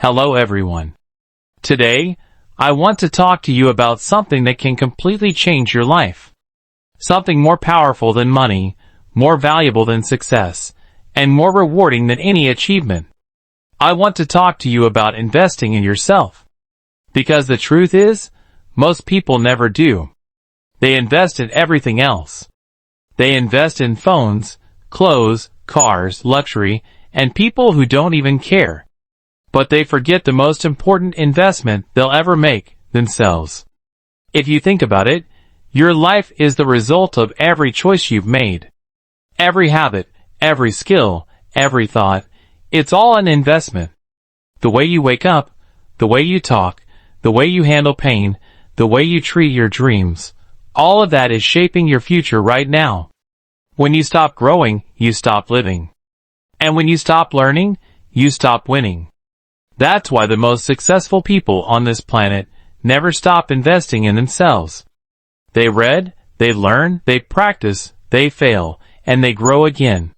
Hello everyone. Today, I want to talk to you about something that can completely change your life. Something more powerful than money, more valuable than success, and more rewarding than any achievement. I want to talk to you about investing in yourself. Because the truth is, most people never do. They invest in everything else. They invest in phones, clothes, cars, luxury, and people who don't even care. But they forget the most important investment they'll ever make, themselves. If you think about it, your life is the result of every choice you've made. Every habit, every skill, every thought, it's all an investment. The way you wake up, the way you talk, the way you handle pain, the way you treat your dreams, all of that is shaping your future right now. When you stop growing, you stop living. And when you stop learning, you stop winning. That's why the most successful people on this planet never stop investing in themselves. They read, they learn, they practice, they fail, and they grow again.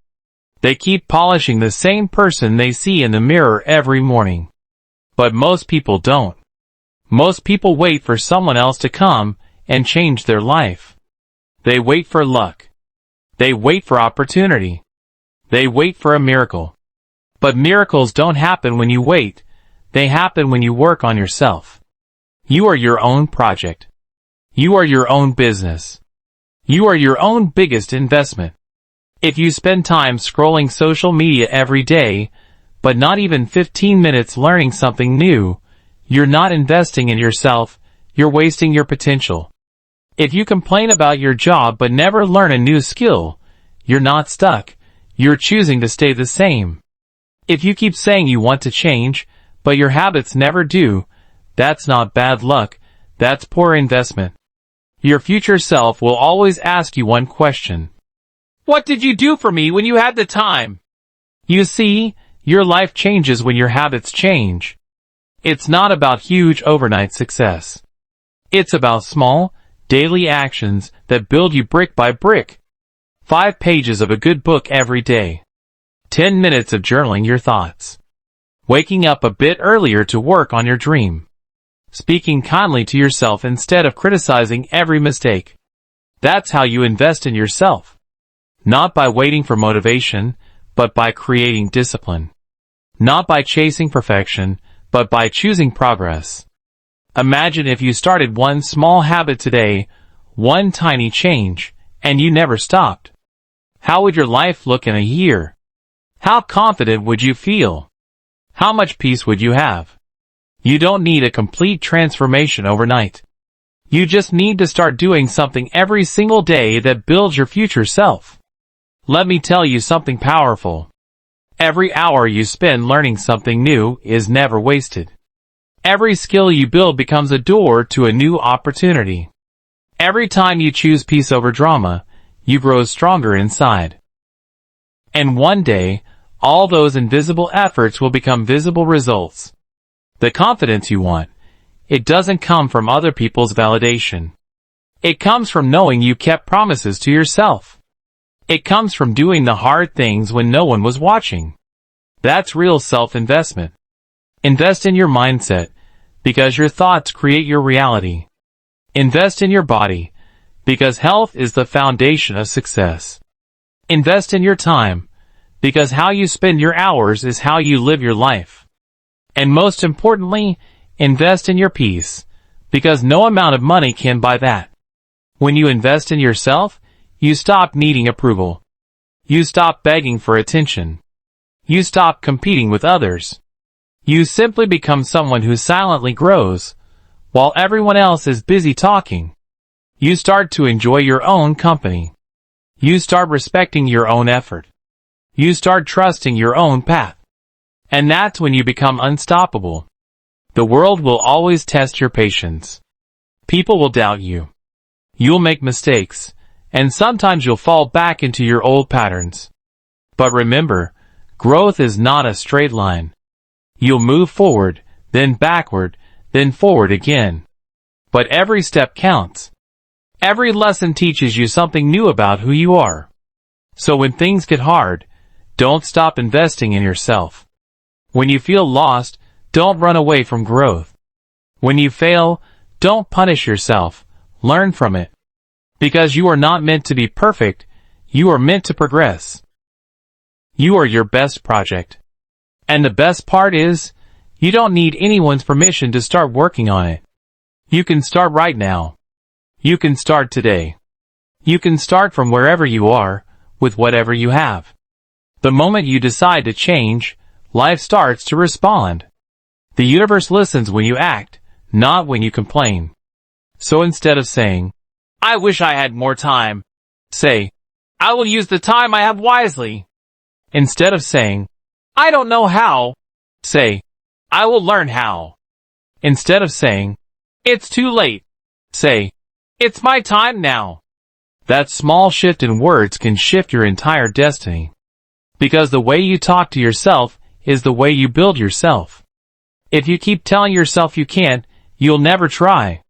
They keep polishing the same person they see in the mirror every morning. But most people don't. Most people wait for someone else to come and change their life. They wait for luck. They wait for opportunity. They wait for a miracle. But miracles don't happen when you wait. They happen when you work on yourself. You are your own project. You are your own business. You are your own biggest investment. If you spend time scrolling social media every day, but not even 15 minutes learning something new, you're not investing in yourself, you're wasting your potential. If you complain about your job but never learn a new skill, you're not stuck, you're choosing to stay the same. If you keep saying you want to change, but your habits never do, that's not bad luck, that's poor investment. Your future self will always ask you one question. What did you do for me when you had the time? You see, your life changes when your habits change. It's not about huge overnight success. It's about small, daily actions that build you brick by brick. 5 pages of a good book every day. 10 minutes of journaling your thoughts. Waking up a bit earlier to work on your dream. Speaking kindly to yourself instead of criticizing every mistake. That's how you invest in yourself. Not by waiting for motivation, but by creating discipline. Not by chasing perfection, but by choosing progress. Imagine if you started one small habit today, one tiny change, and you never stopped. How would your life look in a year? How confident would you feel? How much peace would you have? You don't need a complete transformation overnight. You just need to start doing something every single day that builds your future self. Let me tell you something powerful. Every hour you spend learning something new is never wasted. Every skill you build becomes a door to a new opportunity. Every time you choose peace over drama, you grow stronger inside. And one day, all those invisible efforts will become visible results. The confidence you want, it doesn't come from other people's validation. It comes from knowing you kept promises to yourself. It comes from doing the hard things when no one was watching. That's real self-investment. Invest in your mindset, because your thoughts create your reality. Invest in your body, because health is the foundation of success. Invest in your time, because how you spend your hours is how you live your life. And most importantly, invest in your peace, because no amount of money can buy that. When you invest in yourself, you stop needing approval. You stop begging for attention. You stop competing with others. You simply become someone who silently grows, while everyone else is busy talking. You start to enjoy your own company. You start respecting your own effort. You start trusting your own path. And that's when you become unstoppable. The world will always test your patience. People will doubt you. You'll make mistakes, and sometimes you'll fall back into your old patterns. But remember, growth is not a straight line. You'll move forward, then backward, then forward again. But every step counts. Every lesson teaches you something new about who you are. So when things get hard, don't stop investing in yourself. When you feel lost, Don't run away from growth. When you fail, don't punish yourself. Learn from it. Because you are not meant to be perfect, you are meant to progress. You are your best project. And the best part is, you don't need anyone's permission to start working on it. You can start right now. You can start today. You can start from wherever you are, with whatever you have. The moment you decide to change, life starts to respond. The universe listens when you act, not when you complain. So instead of saying, I wish I had more time, say, I will use the time I have wisely. Instead of saying, I don't know how, say, I will learn how. Instead of saying, it's too late, say, it's my time now. That small shift in words can shift your entire destiny. Because the way you talk to yourself is the way you build yourself. If you keep telling yourself you can't, you'll never try.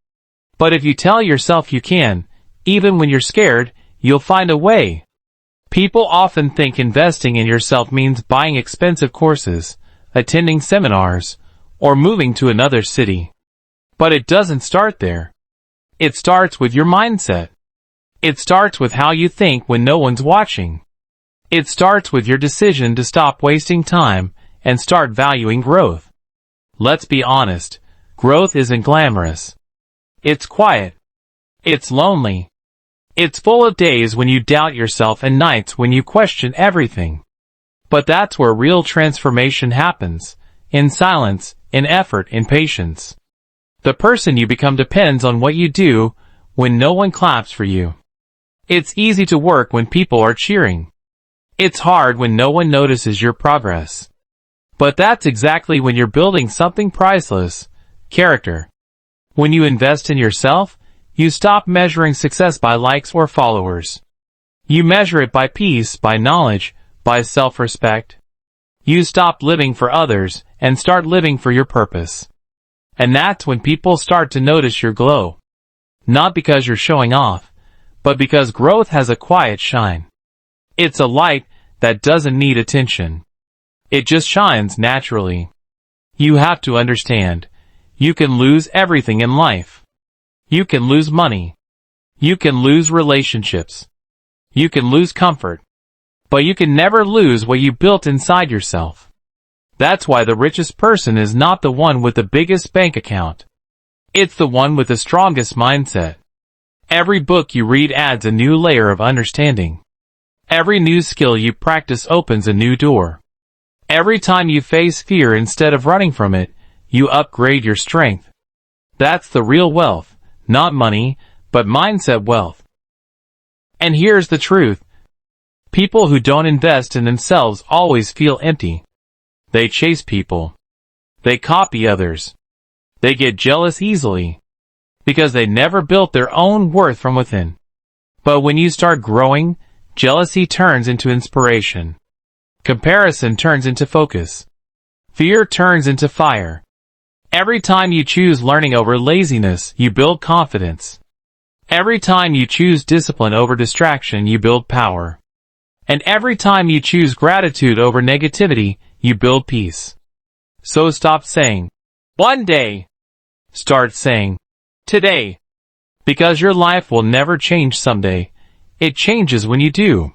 But if you tell yourself you can, even when you're scared, you'll find a way. People often think investing in yourself means buying expensive courses, attending seminars, or moving to another city. But it doesn't start there. It starts with your mindset. It starts with how you think when no one's watching. It starts with your decision to stop wasting time and start valuing growth. Let's be honest, growth isn't glamorous. It's quiet. It's lonely. It's full of days when you doubt yourself and nights when you question everything. But that's where real transformation happens, in silence, in effort, in patience. The person you become depends on what you do when no one claps for you. It's easy to work when people are cheering. It's hard when no one notices your progress. But that's exactly when you're building something priceless, character. When you invest in yourself, you stop measuring success by likes or followers. You measure it by peace, by knowledge, by self-respect. You stop living for others and start living for your purpose. And that's when people start to notice your glow. Not because you're showing off, but because growth has a quiet shine. It's a light that doesn't need attention. It just shines naturally. You have to understand, you can lose everything in life. You can lose money. You can lose relationships. You can lose comfort. But you can never lose what you built inside yourself. That's why the richest person is not the one with the biggest bank account. It's the one with the strongest mindset. Every book you read adds a new layer of understanding. Every new skill you practice opens a new door. Every time you face fear instead of running from it, you upgrade your strength. That's the real wealth, not money, but mindset wealth. And here's the truth. People who don't invest in themselves always feel empty. They chase people. They copy others. They get jealous easily. Because they never built their own worth from within. But when you start growing, jealousy turns into inspiration. Comparison turns into focus. Fear turns into fire. Every time you choose learning over laziness, you build confidence. Every time you choose discipline over distraction, you build power. And every time you choose gratitude over negativity, you build peace. So stop saying, one day. Start saying, today. Because your life will never change someday. It changes when you do.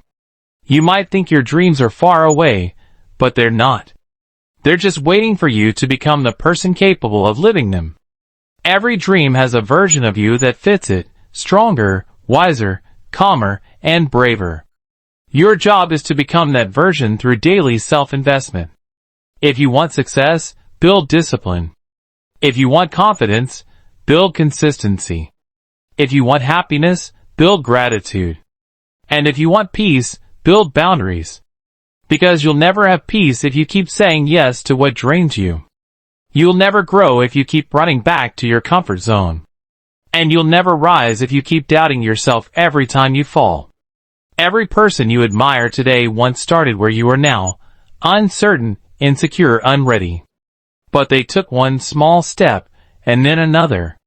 You might think your dreams are far away, but they're not. They're just waiting for you to become the person capable of living them. Every dream has a version of you that fits it, stronger, wiser, calmer, and braver. Your job is to become that version through daily self-investment. If you want success, build discipline. If you want confidence, build consistency. If you want happiness, build gratitude. And if you want peace, build boundaries. Because you'll never have peace if you keep saying yes to what drains you. You'll never grow if you keep running back to your comfort zone. And you'll never rise if you keep doubting yourself every time you fall. Every person you admire today once started where you are now, uncertain, insecure, unready. But they took one small step, and then another.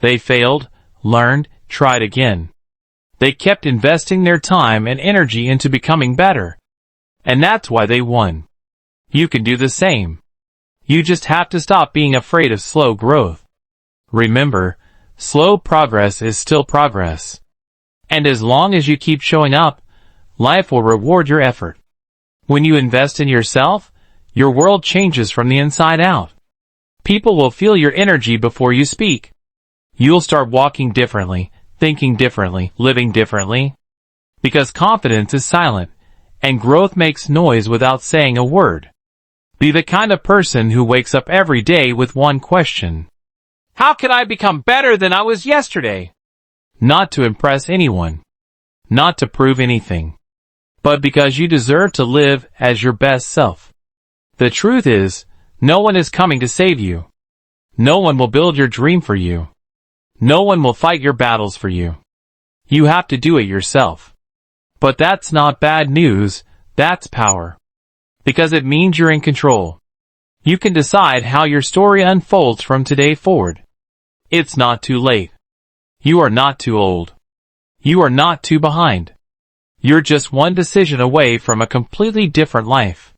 They failed, learned, tried again. They kept investing their time and energy into becoming better. And that's why they won. You can do the same. You just have to stop being afraid of slow growth. Remember, slow progress is still progress. And as long as you keep showing up, life will reward your effort. When you invest in yourself, your world changes from the inside out. People will feel your energy before you speak. You'll start walking differently, thinking differently, living differently. Because confidence is silent, and growth makes noise without saying a word. Be the kind of person who wakes up every day with one question. How can I become better than I was yesterday? Not to impress anyone. Not to prove anything. But because you deserve to live as your best self. The truth is, no one is coming to save you. No one will build your dream for you. No one will fight your battles for you. You have to do it yourself. But that's not bad news, that's power. Because it means you're in control. You can decide how your story unfolds from today forward. It's not too late. You are not too old. You are not too behind. You're just one decision away from a completely different life.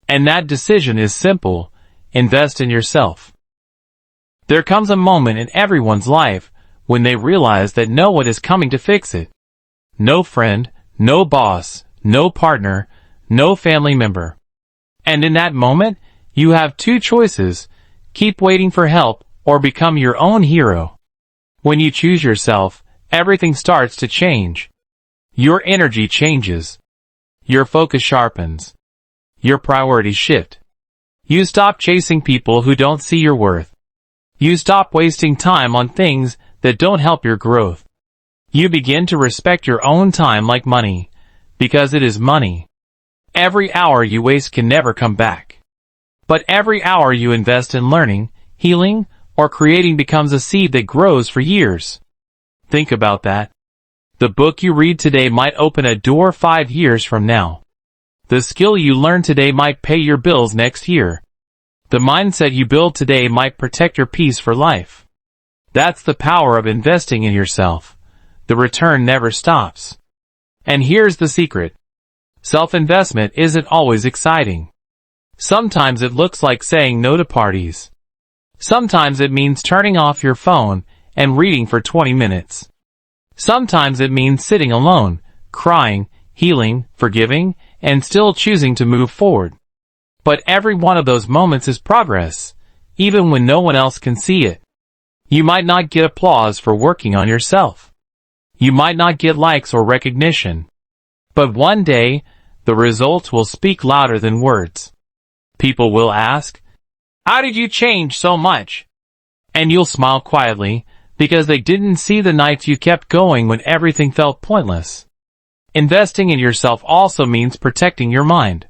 And that decision is simple: invest in yourself. There comes a moment in everyone's life when they realize that no one is coming to fix it. No friend, no boss, no partner, no family member. And in that moment, you have two choices: keep waiting for help or become your own hero. When you choose yourself, everything starts to change. Your energy changes. Your focus sharpens. Your priorities shift. You stop chasing people who don't see your worth. You stop wasting time on things that don't help your growth. You begin to respect your own time like money, because it is money. Every hour you waste can never come back. But every hour you invest in learning, healing, or creating becomes a seed that grows for years. Think about that. The book you read today might open a door 5 years from now. The skill you learn today might pay your bills next year. The mindset you build today might protect your peace for life. That's the power of investing in yourself. The return never stops. And here's the secret. Self-investment isn't always exciting. Sometimes it looks like saying no to parties. Sometimes it means turning off your phone and reading for 20 minutes. Sometimes it means sitting alone, crying, healing, forgiving, and still choosing to move forward. But every one of those moments is progress, even when no one else can see it. You might not get applause for working on yourself. You might not get likes or recognition. But one day, the results will speak louder than words. People will ask, "How did you change so much?" And you'll smile quietly, because they didn't see the nights you kept going when everything felt pointless. Investing in yourself also means protecting your mind.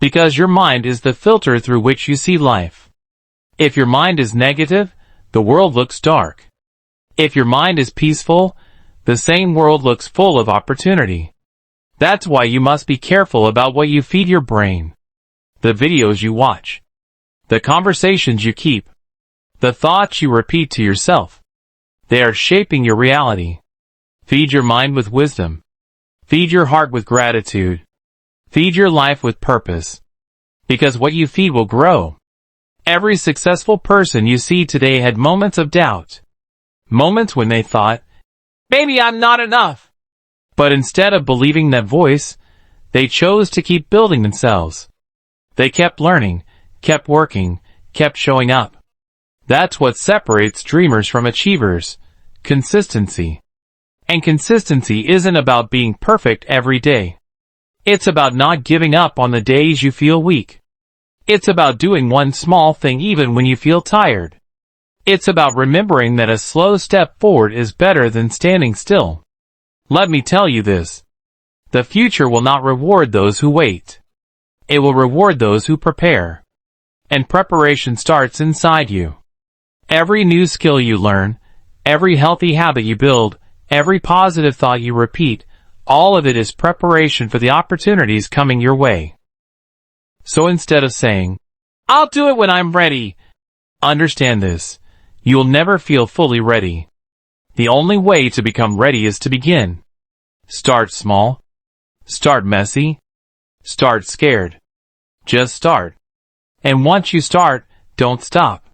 Because your mind is the filter through which you see life. If your mind is negative, the world looks dark. If your mind is peaceful, the same world looks full of opportunity. That's why you must be careful about what you feed your brain. The videos you watch. The conversations you keep. The thoughts you repeat to yourself. They are shaping your reality. Feed your mind with wisdom. Feed your heart with gratitude. Feed your life with purpose. Because what you feed will grow. Every successful person you see today had moments of doubt. Moments when they thought, "Maybe I'm not enough." But instead of believing that voice, they chose to keep building themselves. They kept learning, kept working, kept showing up. That's what separates dreamers from achievers. Consistency. And consistency isn't about being perfect every day. It's about not giving up on the days you feel weak. It's about doing one small thing even when you feel tired. It's about remembering that a slow step forward is better than standing still. Let me tell you this. The future will not reward those who wait. It will reward those who prepare. And preparation starts inside you. Every new skill you learn, every healthy habit you build, every positive thought you repeat, all of it is preparation for the opportunities coming your way. So instead of saying, "I'll do it when I'm ready," understand this. You'll never feel fully ready. The only way to become ready is to begin. Start small. Start messy. Start scared. Just start. And once you start, don't stop.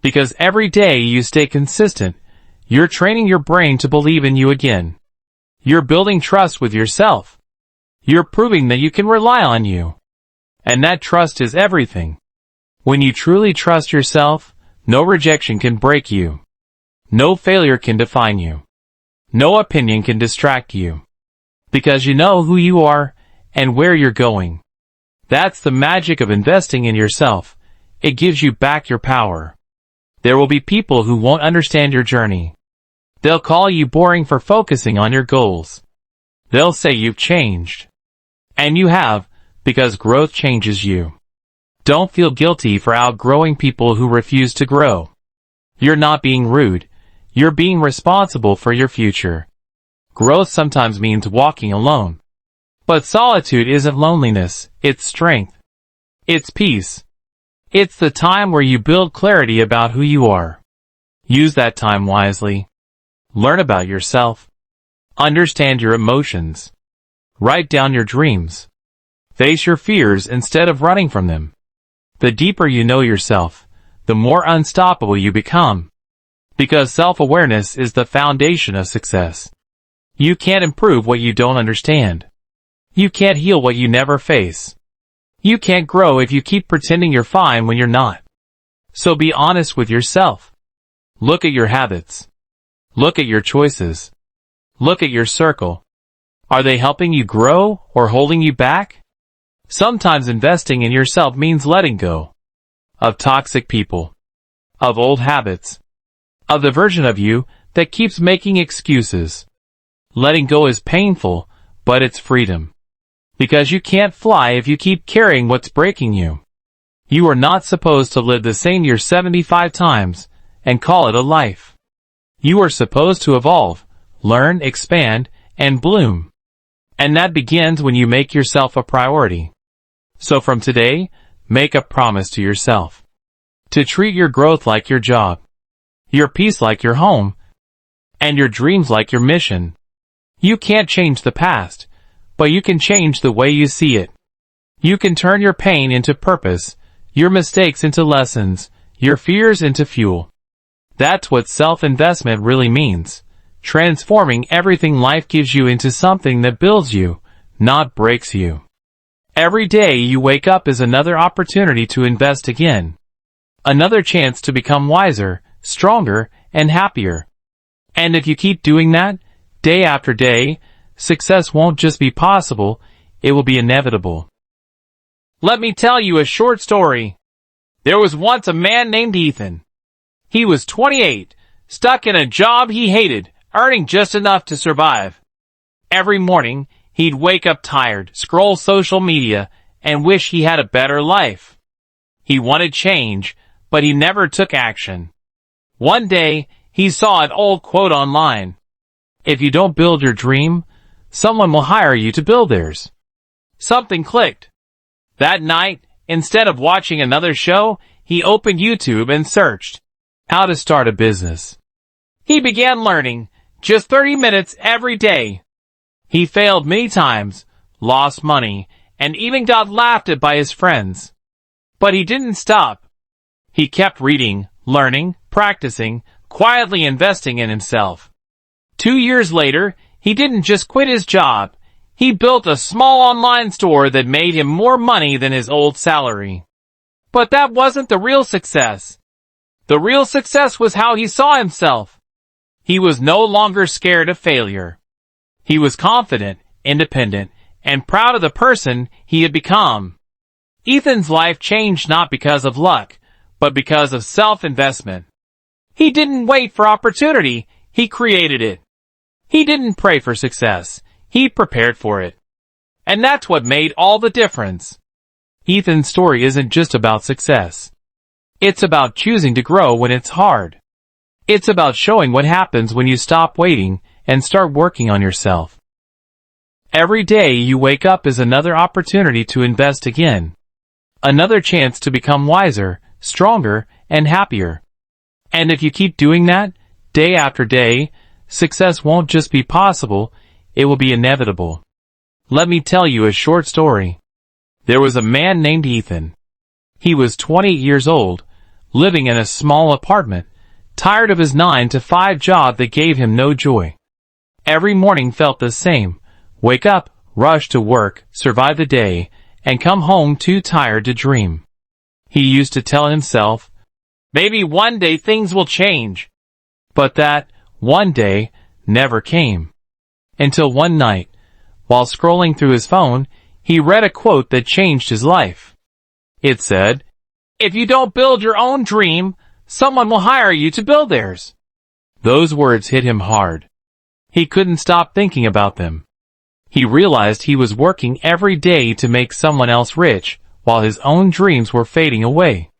Because every day you stay consistent, you're training your brain to believe in you again. You're building trust with yourself. You're proving that you can rely on you. And that trust is everything. When you truly trust yourself, no rejection can break you. No failure can define you. No opinion can distract you. Because you know who you are and where you're going. That's the magic of investing in yourself. It gives you back your power. There will be people who won't understand your journey. They'll call you boring for focusing on your goals. They'll say you've changed. And you have, because growth changes you. Don't feel guilty for outgrowing people who refuse to grow. You're not being rude. You're being responsible for your future. Growth sometimes means walking alone. But solitude isn't loneliness, it's strength. It's peace. It's the time where you build clarity about who you are. Use that time wisely. Learn about yourself. Understand your emotions. Write down your dreams. Face your fears instead of running from them. The deeper you know yourself, the more unstoppable you become. Because self-awareness is the foundation of success. You can't improve what you don't understand. You can't heal what you never face. You can't grow if you keep pretending you're fine when you're not. So be honest with yourself. Look at your habits. Look at your choices. Look at your circle. Are they helping you grow or holding you back? Sometimes investing in yourself means letting go of toxic people, of old habits, of the version of you that keeps making excuses. Letting go is painful, but it's freedom. Because you can't fly if you keep carrying what's breaking you. You are not supposed to live the same year 75 times and call it a life. You are supposed to evolve, learn, expand, and bloom. And that begins when you make yourself a priority. So from today, make a promise to yourself to treat your growth like your job, your peace like your home, and your dreams like your mission. You can't change the past, but you can change the way you see it. You can turn your pain into purpose, your mistakes into lessons, your fears into fuel. That's what self-investment really means. Transforming everything life gives you into something that builds you, not breaks you. Every day you wake up is another opportunity to invest again. Another chance to become wiser, stronger, and happier. And if you keep doing that, day after day, success won't just be possible, it will be inevitable. Let me tell you a short story. There was once a man named Ethan. He was 28, stuck in a job he hated, earning just enough to survive. Every morning, he'd wake up tired, scroll social media, and wish he had a better life. He wanted change, but he never took action. One day, he saw an old quote online. If you don't build your dream, someone will hire you to build theirs. Something clicked. That night, instead of watching another show, he opened YouTube and searched how to start a business. He began learning, just 30 minutes every day. He failed many times, lost money, and even got laughed at by his friends. But he didn't stop. He kept reading, learning, practicing, quietly investing in himself. 2 years later, he didn't just quit his job. He built a small online store that made him more money than his old salary. But that wasn't the real success. The real success was how he saw himself. He was no longer scared of failure. He was confident, independent, and proud of the person he had become. Ethan's life changed not because of luck, but because of self-investment. He didn't wait for opportunity, he created it. He didn't pray for success, he prepared for it. And that's what made all the difference. Ethan's story isn't just about success. It's about choosing to grow when it's hard. It's about showing what happens when you stop waiting and start working on yourself. Every day you wake up is another opportunity to invest again. Another chance to become wiser, stronger, and happier. And if you keep doing that, day after day, success won't just be possible, it will be inevitable. Let me tell you a short story. There was a man named Ethan. He was 28 years old, living in a small apartment, tired of his 9-to-5 job that gave him no joy. Every morning felt the same. Wake up, rush to work, survive the day, and come home too tired to dream. He used to tell himself, maybe one day things will change. But that one day never came. Until one night, while scrolling through his phone, he read a quote that changed his life. It said, "If you don't build your own dream, someone will hire you to build theirs." Those words hit him hard. He couldn't stop thinking about them. He realized he was working every day to make someone else rich, while his own dreams were fading away.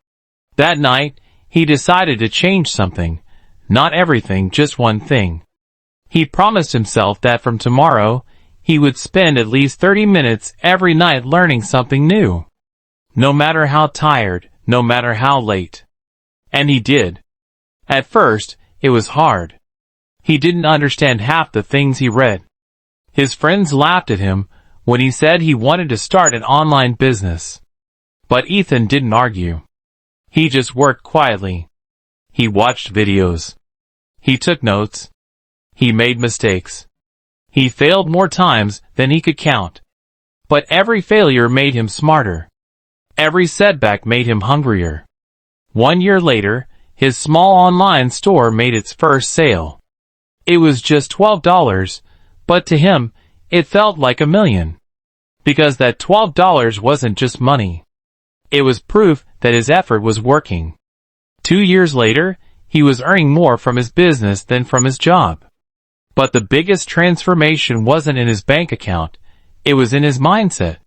That night, he decided to change something. Not everything, just one thing. He promised himself that from tomorrow, he would spend at least 30 minutes every night learning something new. No matter how tired, no matter how late. And he did. At first, it was hard. He didn't understand half the things he read. His friends laughed at him when he said he wanted to start an online business. But Ethan didn't argue. He just worked quietly. He watched videos. He took notes. He made mistakes. He failed more times than he could count. But every failure made him smarter. Every setback made him hungrier. 1 year later, his small online store made its first sale. It was just $12, but to him, it felt like $1 million. Because that $12 wasn't just money. It was proof that his effort was working. 2 years later, he was earning more from his business than from his job. But the biggest transformation wasn't in his bank account, it was in his mindset.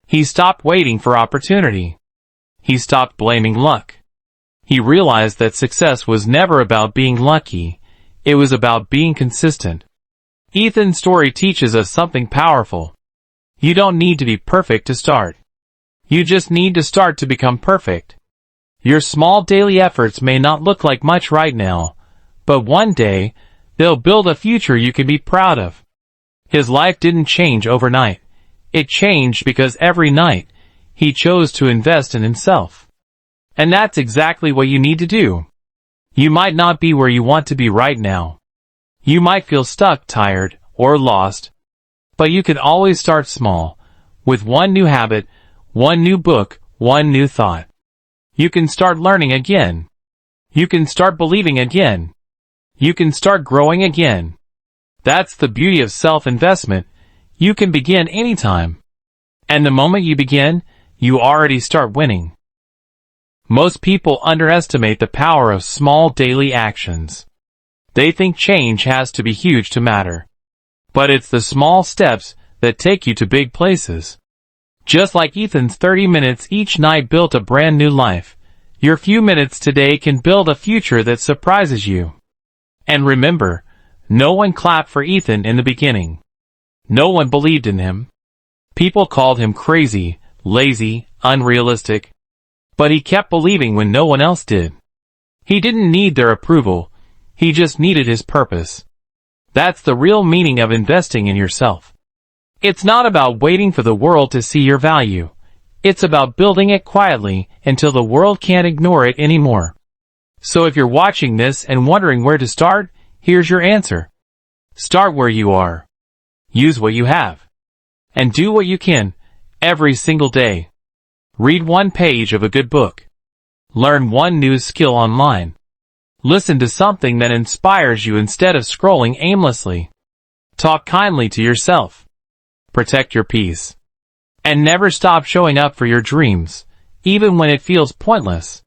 He stopped waiting for opportunity. He stopped blaming luck. He realized that success was never about being lucky, it was about being consistent. Ethan's story teaches us something powerful. You don't need to be perfect to start. You just need to start to become perfect. Your small daily efforts may not look like much right now, but one day, they'll build a future you can be proud of. His life didn't change overnight. It changed because every night, he chose to invest in himself. And that's exactly what you need to do. You might not be where you want to be right now. You might feel stuck, tired, or lost. But you can always start small, with one new habit, one new book, one new thought. You can start learning again. You can start believing again. You can start growing again. That's the beauty of self-investment. You can begin anytime. And the moment you begin, you already start winning. Most people underestimate the power of small daily actions. They think change has to be huge to matter. But it's the small steps that take you to big places. Just like Ethan's 30 minutes each night built a brand new life, your few minutes today can build a future that surprises you. And remember, no one clapped for Ethan in the beginning. No one believed in him. People called him crazy, lazy, unrealistic. But he kept believing when no one else did. He didn't need their approval, he just needed his purpose. That's the real meaning of investing in yourself. It's not about waiting for the world to see your value. It's about building it quietly until the world can't ignore it anymore. So if you're watching this and wondering where to start, here's your answer. Start where you are. Use what you have. And do what you can, every single day. Read one page of a good book. Learn one new skill online. Listen to something that inspires you instead of scrolling aimlessly. Talk kindly to yourself. Protect your peace. And never stop showing up for your dreams, even when it feels pointless.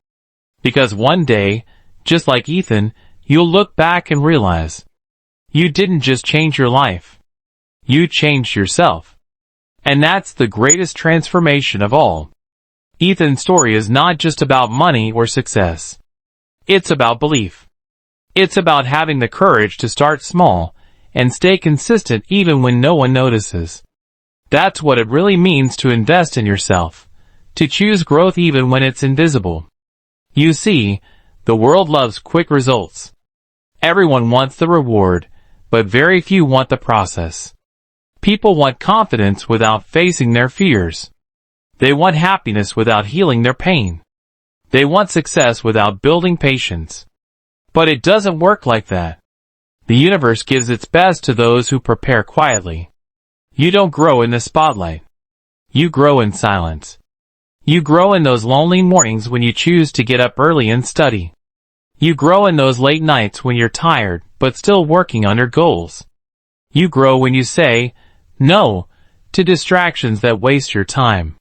Because one day, just like Ethan, you'll look back and realize you didn't just change your life. You changed yourself. And that's the greatest transformation of all. Ethan's story is not just about money or success. It's about belief. It's about having the courage to start small and stay consistent even when no one notices. That's what it really means to invest in yourself, to choose growth even when it's invisible. You see, the world loves quick results. Everyone wants the reward, but very few want the process. People want confidence without facing their fears. They want happiness without healing their pain. They want success without building patience. But it doesn't work like that. The universe gives its best to those who prepare quietly. You don't grow in the spotlight. You grow in silence. You grow in those lonely mornings when you choose to get up early and study. You grow in those late nights when you're tired but still working on your goals. You grow when you say no to distractions that waste your time.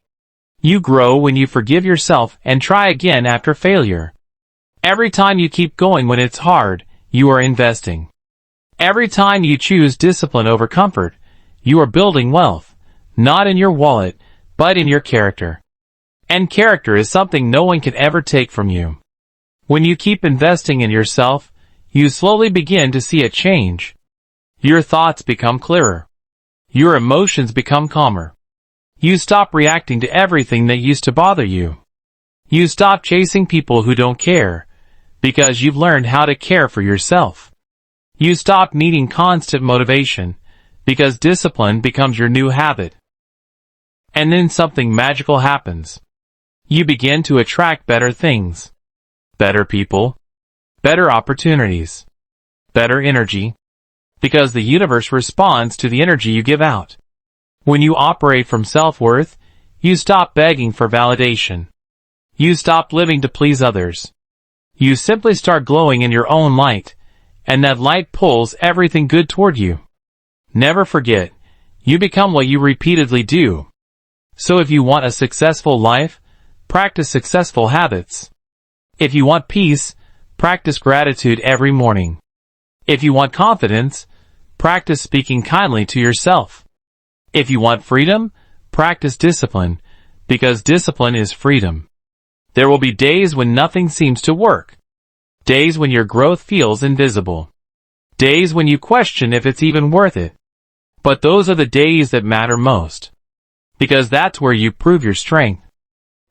You grow when you forgive yourself and try again after failure. Every time you keep going when it's hard, you are investing. Every time you choose discipline over comfort, you are building wealth, not in your wallet, but in your character. And character is something no one can ever take from you. When you keep investing in yourself, you slowly begin to see a change. Your thoughts become clearer. Your emotions become calmer. You stop reacting to everything that used to bother you. You stop chasing people who don't care, because you've learned how to care for yourself. You stop needing constant motivation, because discipline becomes your new habit. And then something magical happens. You begin to attract better things. Better people. Better opportunities. Better energy. Because the universe responds to the energy you give out. When you operate from self-worth, you stop begging for validation. You stop living to please others. You simply start glowing in your own light, and that light pulls everything good toward you. Never forget, you become what you repeatedly do. So if you want a successful life, practice successful habits. If you want peace, practice gratitude every morning. If you want confidence, practice speaking kindly to yourself. If you want freedom, practice discipline, because discipline is freedom. There will be days when nothing seems to work. Days when your growth feels invisible. Days when you question if it's even worth it. But those are the days that matter most. Because that's where you prove your strength.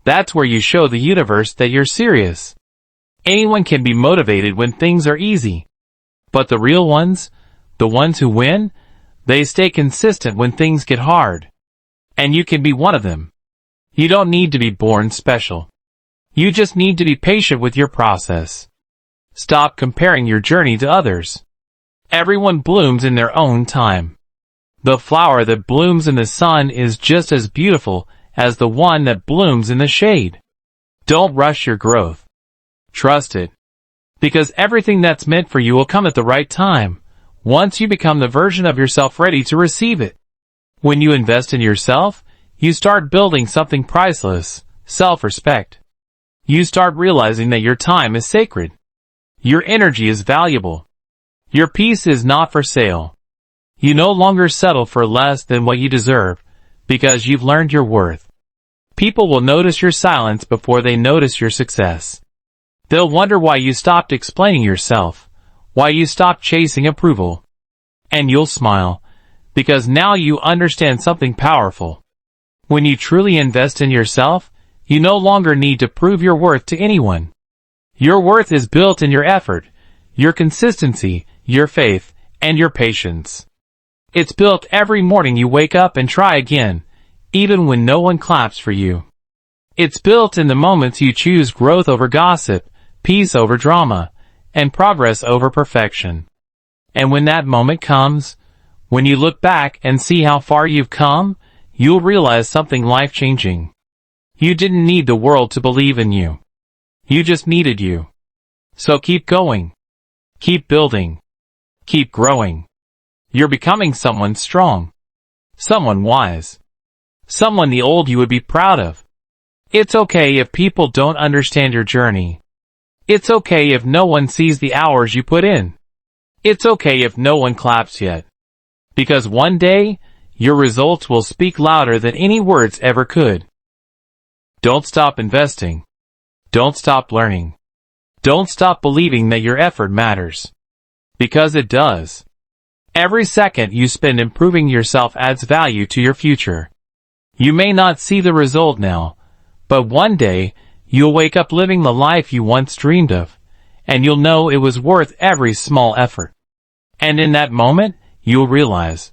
That's where you show the universe that you're serious. Anyone can be motivated when things are easy. But the real ones, the ones who win, they stay consistent when things get hard. And you can be one of them. You don't need to be born special. You just need to be patient with your process. Stop comparing your journey to others. Everyone blooms in their own time. The flower that blooms in the sun is just as beautiful as the one that blooms in the shade. Don't rush your growth. Trust it. Because everything that's meant for you will come at the right time, once you become the version of yourself ready to receive it. When you invest in yourself, you start building something priceless, self-respect. You start realizing that your time is sacred. Your energy is valuable. Your peace is not for sale. You no longer settle for less than what you deserve, because you've learned your worth. People will notice your silence before they notice your success. They'll wonder why you stopped explaining yourself, why you stopped chasing approval. And you'll smile, because now you understand something powerful. When you truly invest in yourself, you no longer need to prove your worth to anyone. Your worth is built in your effort, your consistency, your faith, and your patience. It's built every morning you wake up and try again, even when no one claps for you. It's built in the moments you choose growth over gossip, peace over drama, and progress over perfection. And when that moment comes, when you look back and see how far you've come, you'll realize something life-changing. You didn't need the world to believe in you. You just needed you. So keep going. Keep building. Keep growing. You're becoming someone strong. Someone wise. Someone the old you would be proud of. It's okay if people don't understand your journey. It's okay if no one sees the hours you put in. It's okay if no one claps yet. Because one day, your results will speak louder than any words ever could. Don't stop investing. Don't stop learning. Don't stop believing that your effort matters. Because it does. Every second you spend improving yourself adds value to your future. You may not see the result now, but one day, you'll wake up living the life you once dreamed of, and you'll know it was worth every small effort. And in that moment, you'll realize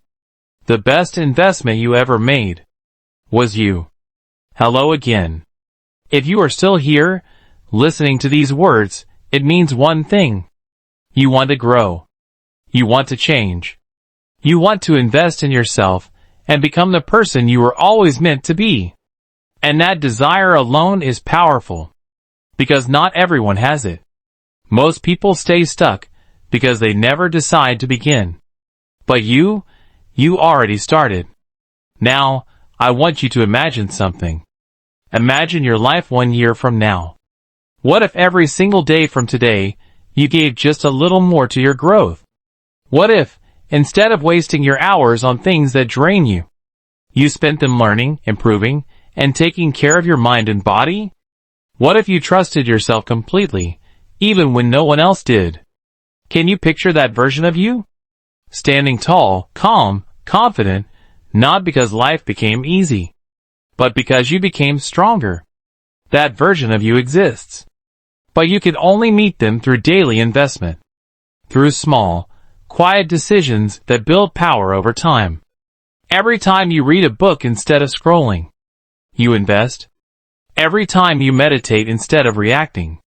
the best investment you ever made was you. Hello again. If you are still here, listening to these words, it means one thing. You want to grow. You want to change. You want to invest in yourself and become the person you were always meant to be. And that desire alone is powerful, because not everyone has it. Most people stay stuck because they never decide to begin. But you already started. Now, I want you to imagine something. Imagine your life 1 year from now. What if every single day from today, you gave just a little more to your growth? What if, instead of wasting your hours on things that drain you, you spent them learning, improving, and taking care of your mind and body? What if you trusted yourself completely, even when no one else did? Can you picture that version of you? Standing tall, calm, confident, not because life became easy, but because you became stronger. That version of you exists. But you can only meet them through daily investment. Through small, quiet decisions that build power over time. Every time you read a book instead of scrolling, you invest. Every time you meditate instead of reacting,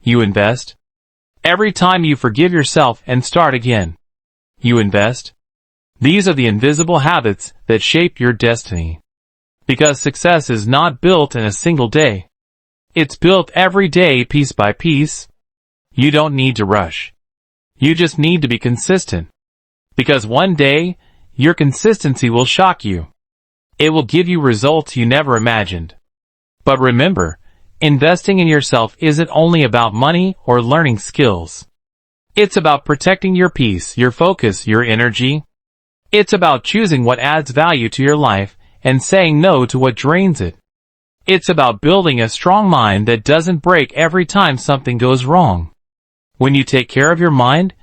you invest. Every time you forgive yourself and start again, you invest. These are the invisible habits that shape your destiny. Because success is not built in a single day. It's built every day, piece by piece. You don't need to rush. You just need to be consistent. Because one day, your consistency will shock you. It will give you results you never imagined. But remember, investing in yourself isn't only about money or learning skills. It's about protecting your peace, your focus, your energy. It's about choosing what adds value to your life and saying no to what drains it. It's about building a strong mind that doesn't break every time something goes wrong. When you take care of your mind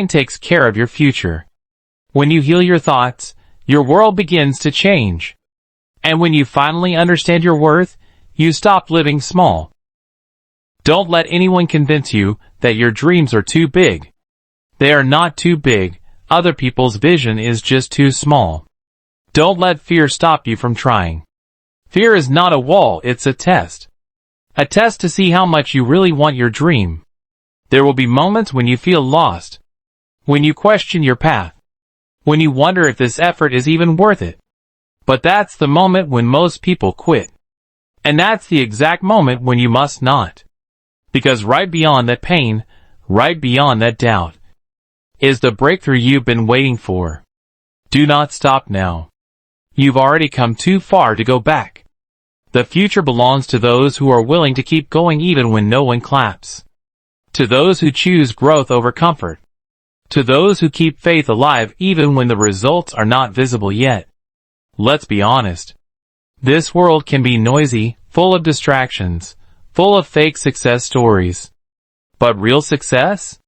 takes care of your future. When you heal your thoughts, your world begins to change. And when you finally understand your worth, you stop living small. Don't let anyone convince you that your dreams are too big. They are not too big. Other people's vision is just too small. Don't let fear stop you from trying. Fear is not a wall, it's a test. A test to see how much you really want your dream. There will be moments when you feel lost. When you question your path. When you wonder if this effort is even worth it. But that's the moment when most people quit. And that's the exact moment when you must not. Because right beyond that pain, right beyond that doubt, is the breakthrough you've been waiting for. Do not stop now. You've already come too far to go back. The future belongs to those who are willing to keep going even when no one claps. To those who choose growth over comfort. To those who keep faith alive even when the results are not visible yet. Let's be honest. This world can be noisy, full of distractions, full of fake success stories. But real success?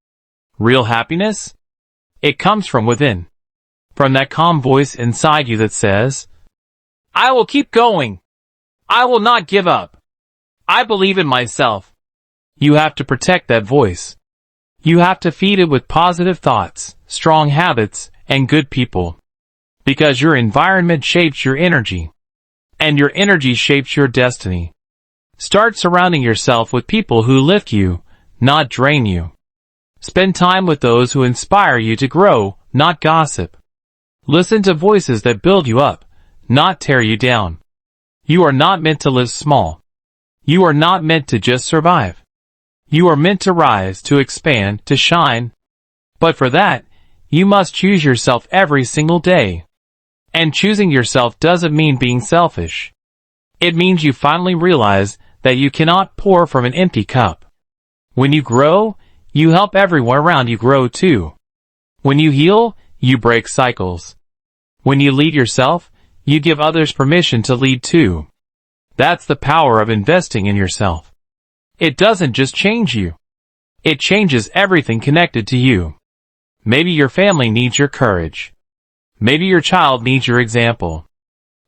Real happiness? It comes from within. From that calm voice inside you that says, I will keep going. I will not give up. I believe in myself. You have to protect that voice. You have to feed it with positive thoughts, strong habits, and good people. Because your environment shapes your energy. And your energy shapes your destiny. Start surrounding yourself with people who lift you, not drain you. Spend time with those who inspire you to grow, not gossip. Listen to voices that build you up, not tear you down. You are not meant to live small. You are not meant to just survive. You are meant to rise, to expand, to shine. But for that, you must choose yourself every single day. And choosing yourself doesn't mean being selfish. It means you finally realize that you cannot pour from an empty cup. When you grow, you help everyone around you grow too. When you heal, you break cycles. When you lead yourself, you give others permission to lead too. That's the power of investing in yourself. It doesn't just change you. It changes everything connected to you. Maybe your family needs your courage. Maybe your child needs your example.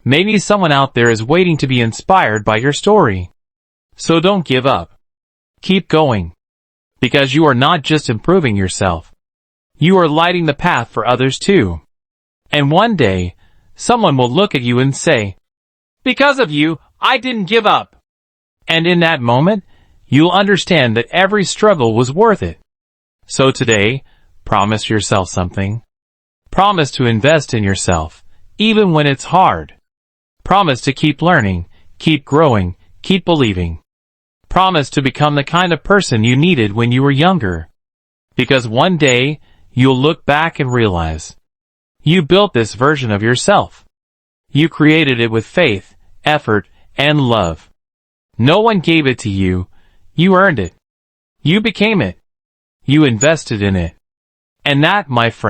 Maybe someone out there is waiting to be inspired by your story. So don't give up. Keep going. Because you are not just improving yourself. You are lighting the path for others too. And one day, someone will look at you and say, because of you, I didn't give up. And in that moment, you'll understand that every struggle was worth it. So today, promise yourself something. Promise to invest in yourself, even when it's hard. Promise to keep learning, keep growing, keep believing. Promise to become the kind of person you needed when you were younger. Because one day, you'll look back and realize you built this version of yourself. You created it with faith, effort, and love. No one gave it to you. You earned it. You became it. You invested in it. And that, my friend,